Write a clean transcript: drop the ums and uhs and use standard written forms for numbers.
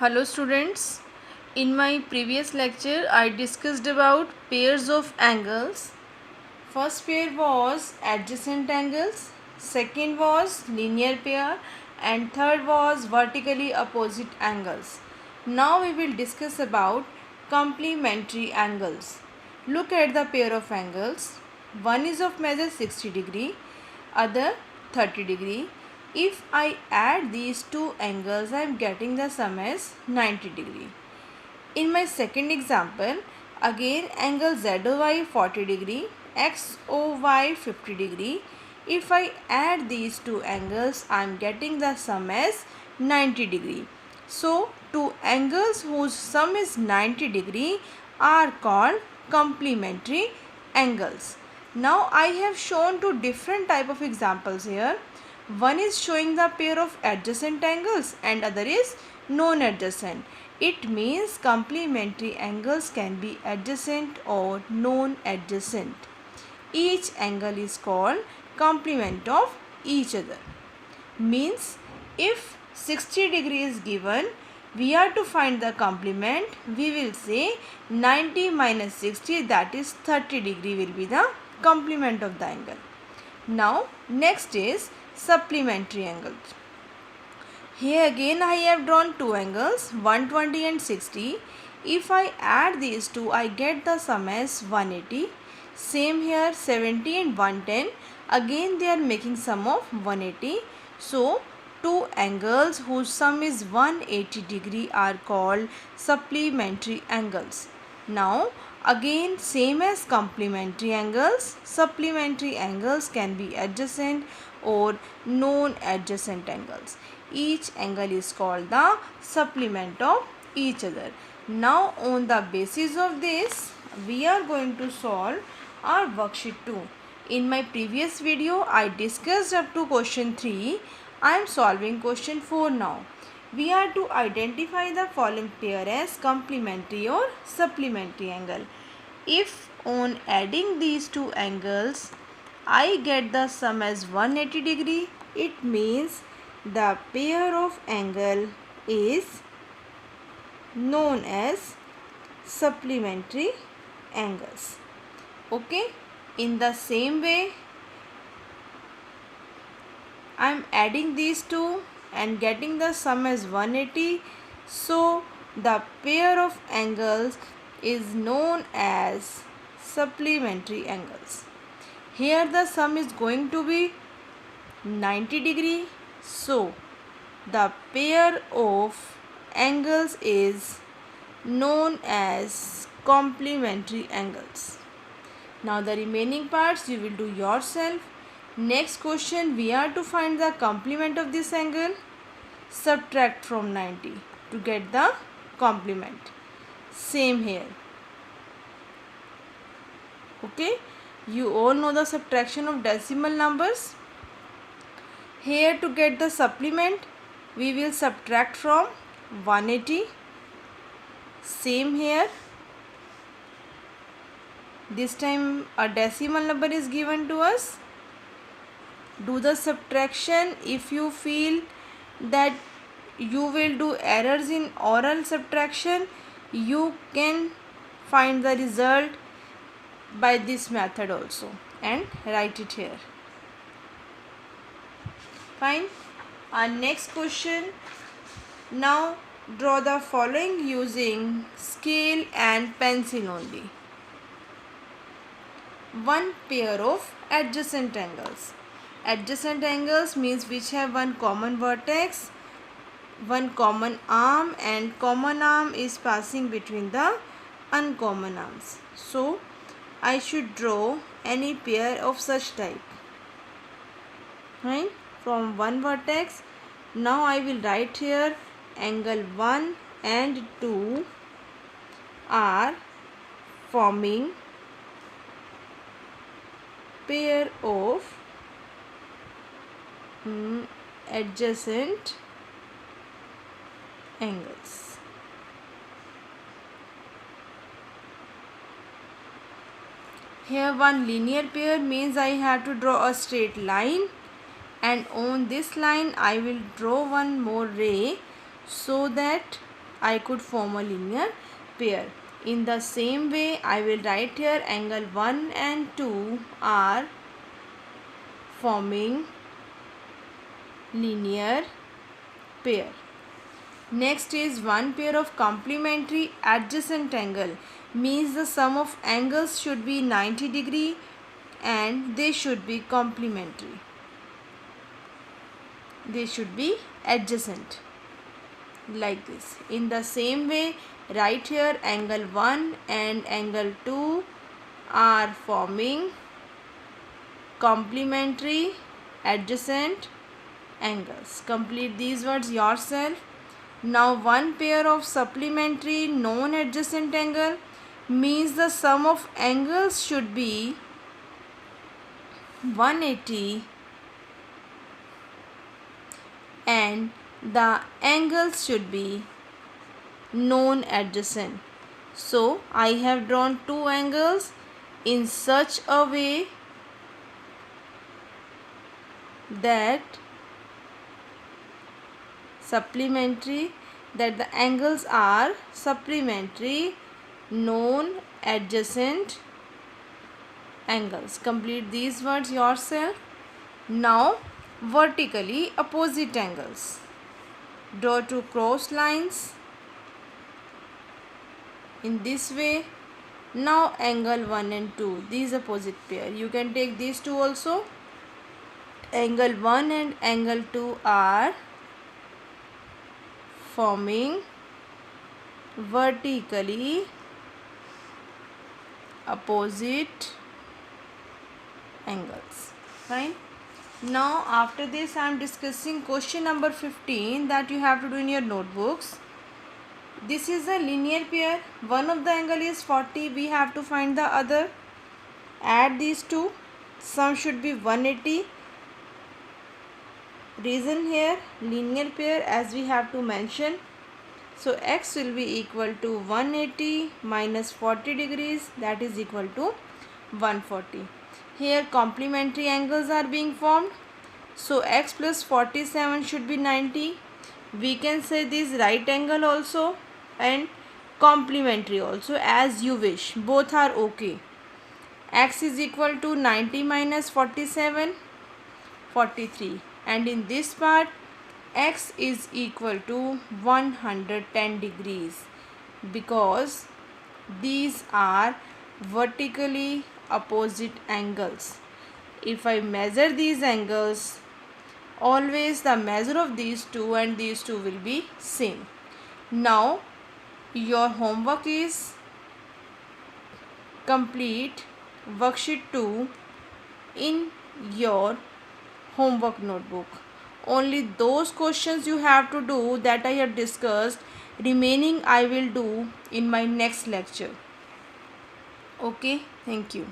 Hello students, in my previous lecture I discussed about pairs of angles. First pair was adjacent angles, second was linear pair and third was vertically opposite angles. Now we will discuss about complementary angles. Look at the pair of angles. One is of measure 60°, other 30°. If I add these two angles, I am getting the sum as 90°. In my second example, again angle ZOY 40°, XOY 50°. If I add these two angles, I am getting the sum as 90°. So, two angles whose sum is 90° are called complementary angles. Now, I have shown two different type of examples here. One is showing the pair of adjacent angles and other is non-adjacent. It means complementary angles can be adjacent or non-adjacent. Each angle is called complement of each other. Means if 60° is given, we are to find the complement. We will say 90 minus 60, that is 30° will be the complement of the angle. Now next is supplementary angles. Here again I have drawn two angles 120 and 60. If I add these two, I get the sum as 180. Same here 70 and 110. Again they are making sum of 180. So two angles whose sum is 180° are called supplementary angles. Now again same as complementary angles, supplementary angles can be adjacent or non-adjacent angles. Each angle is called the supplement of each other. Now on the basis of this, we are going to solve our worksheet 2. In my previous video, I discussed up to question 3. I am solving question 4 now. We are to identify the following pair as complementary or supplementary angle. If on adding these two angles, I get the sum as 180°, it means the pair of angle is known as supplementary angles. Okay, in the same way, I am adding these two and getting the sum as 180. So the pair of angles is known as supplementary angles. Here the sum is going to be 90°. So the pair of angles is known as complementary angles. Now the remaining parts you will do yourself. Next question, we are to find the complement of this angle. Subtract from 90 to get the complement. Same here. Okay, you all know the subtraction of decimal numbers. Here to get the supplement, we will subtract from 180. Same here. This time a decimal number is given to us. Do the subtraction. If you feel that you will do errors in oral subtraction, you can find the result by this method also and write it here. Fine. Our next question. Now draw the following using scale and pencil only. One pair of adjacent angles. Adjacent angles means which have one common vertex, one common arm, and common arm is passing between the uncommon arms. So I should draw any pair of such type. Right? From one vertex. Now I will write here angle 1 and 2 are forming pair of adjacent angles. Here one linear pair means I have to draw a straight line, and on this line I will draw one more ray so that I could form a linear pair. In the same way, I will write here angle 1 and 2 are forming linear pair. Next is one pair of complementary adjacent angle, means the sum of angles should be 90 degree and they should be complementary. They should be adjacent like this. In the same way, right here angle 1 and angle 2 are forming complementary adjacent angles. Complete these words yourself. Now one pair of supplementary non-adjacent angle means the sum of angles should be 180 and the angles should be non-adjacent. So I have drawn two angles in such a way that the angles are supplementary non-adjacent angles. Complete these words yourself. Now vertically opposite angles. Draw two cross lines in this way. Now angle 1 and 2, these opposite pair. You can take these two also. Angle 1 and angle 2 are forming vertically opposite angles. Fine. Now after this I am discussing question number 15 that you have to do in your notebooks. This is a linear pair. One of the angle is 40. We have to find the other. Add these two. Sum should be 180. Reason here linear pair, as we have to mention. So x will be equal to 180 minus 40 degrees, that is equal to 140. Here complementary angles are being formed. So x plus 47 should be 90. We can say this right angle also and complementary also, as you wish. Both are okay. X is equal to 90 minus 47, 43. And in this part, x is equal to 110 degrees because these are vertically opposite angles. If I measure these angles, always the measure of these two and these two will be same. Now your homework is complete worksheet 2 in your homework notebook. Only those questions you have to do that I have discussed. Remaining I will do in my next lecture. Okay, thank you.